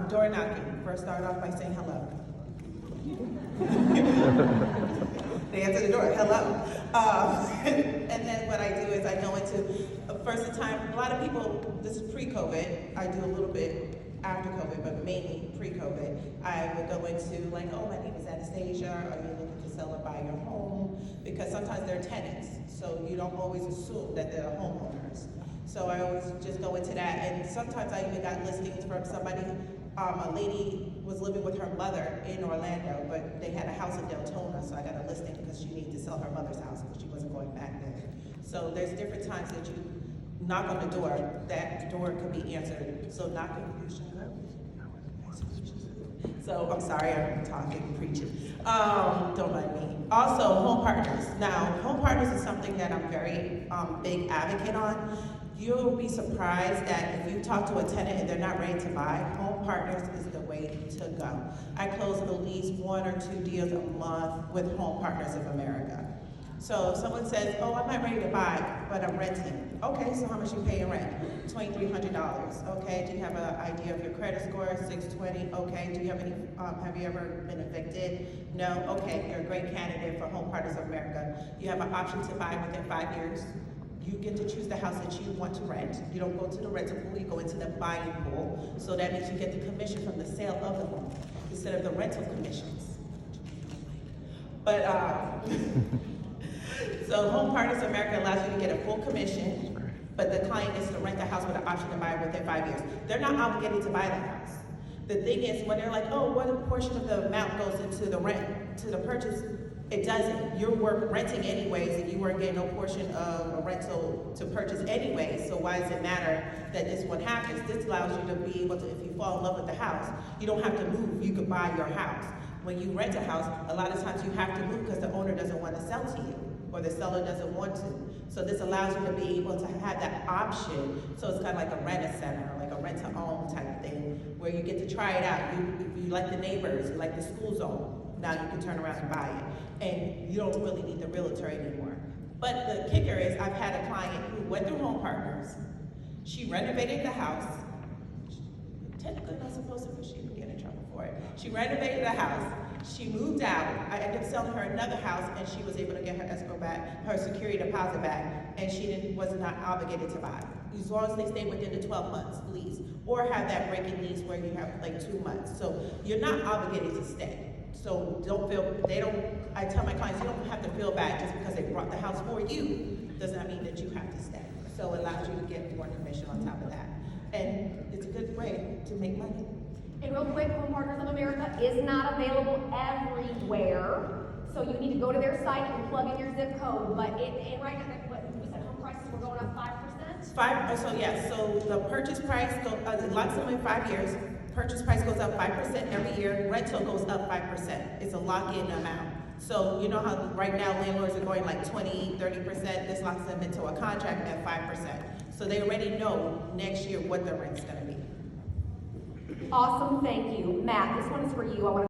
door knocking. First start off by saying hello. They answer the door, hello. And then what I do is I go into, first the time, a lot of people, this is pre-COVID, I do a little bit after COVID, but mainly pre-COVID. I would go into like, oh, my name is Anastasia, are you looking to sell or buy your home? Because sometimes they're tenants, so you don't always assume that they're homeowners. So I always just go into that, and sometimes I even got listings from somebody, a lady was living with her mother in Orlando, but they had a house in Deltona, so I got a listing because she needed to sell her mother's house because she wasn't going back there. So there's different times that you knock on the door, that door could be answered. So knocking, so I'm sorry, I'm talking, preaching. Don't mind me. Also, home partners. Now, home partners is something that I'm very big advocate on. You'll be surprised that if you talk to a tenant and they're not ready to buy, home partners is the way to go. I close at least 1 or 2 deals a month with Home Partners of America. So if someone says, oh, I'm not ready to buy, but I'm renting. Okay, so how much you pay in rent? $2,300. Okay, do you have an idea of your credit score? 620. Okay, do you have any, have you ever been evicted? No. Okay, you're a great candidate for Home Partners of America. You have an option to buy within 5 years. You get to choose the house that you want to rent. You don't go to the rental pool, you go into the buying pool. So that means you get the commission from the sale of the home instead of the rental commissions. But, so Home Partners of America allows you to get a full commission, but the client gets to rent the house with an option to buy it within 5 years. They're not obligated to buy the house. The thing is, when they're like, oh, what portion of the amount goes into the rent, to the purchase, it doesn't. You're renting anyways, and you weren't getting no portion of a rental to purchase anyways, so why does it matter that this one happens? This allows you to be able to, if you fall in love with the house, you don't have to move, you could buy your house. When you rent a house, a lot of times you have to move because the owner doesn't want to sell to you, or the seller doesn't want to. So this allows you to be able to have that option. So it's kind of like a rent-a-center, like a rent-to-own type thing, where you get to try it out. You like the neighbors, you like the school zone. Now you can turn around and buy it. And you don't really need the realtor anymore. But the kicker is, I've had a client who went through Home Partners. She renovated the house. Technically not supposed to, but she would get in trouble for it. She renovated the house. She moved out. I ended up selling her another house, and she was able to get her escrow back, her security deposit back, and she was not obligated to buy. As long as they stay within the 12 months lease, or have that breaking lease where you have like 2 months. So you're not obligated to stay. So don't feel, I tell my clients, you don't have to feel bad just because they brought the house for you, does not mean that you have to stay. So it allows you to get more commission on top of that. And it's a good way to make money. And real quick, Home Partners of America is not available everywhere. So you need to go to their site and plug in your zip code. But right now, what you said, home prices were going up 5%? So yes, so the purchase price, lots of them in 5 years, purchase price goes up 5% every year, rental goes up 5%. It's a lock-in amount. So you know how right now landlords are going like 20, 30%, this locks them into a contract at 5%. So they already know next year what the rent's gonna be. Awesome, thank you. Matt, this one is for you. I want to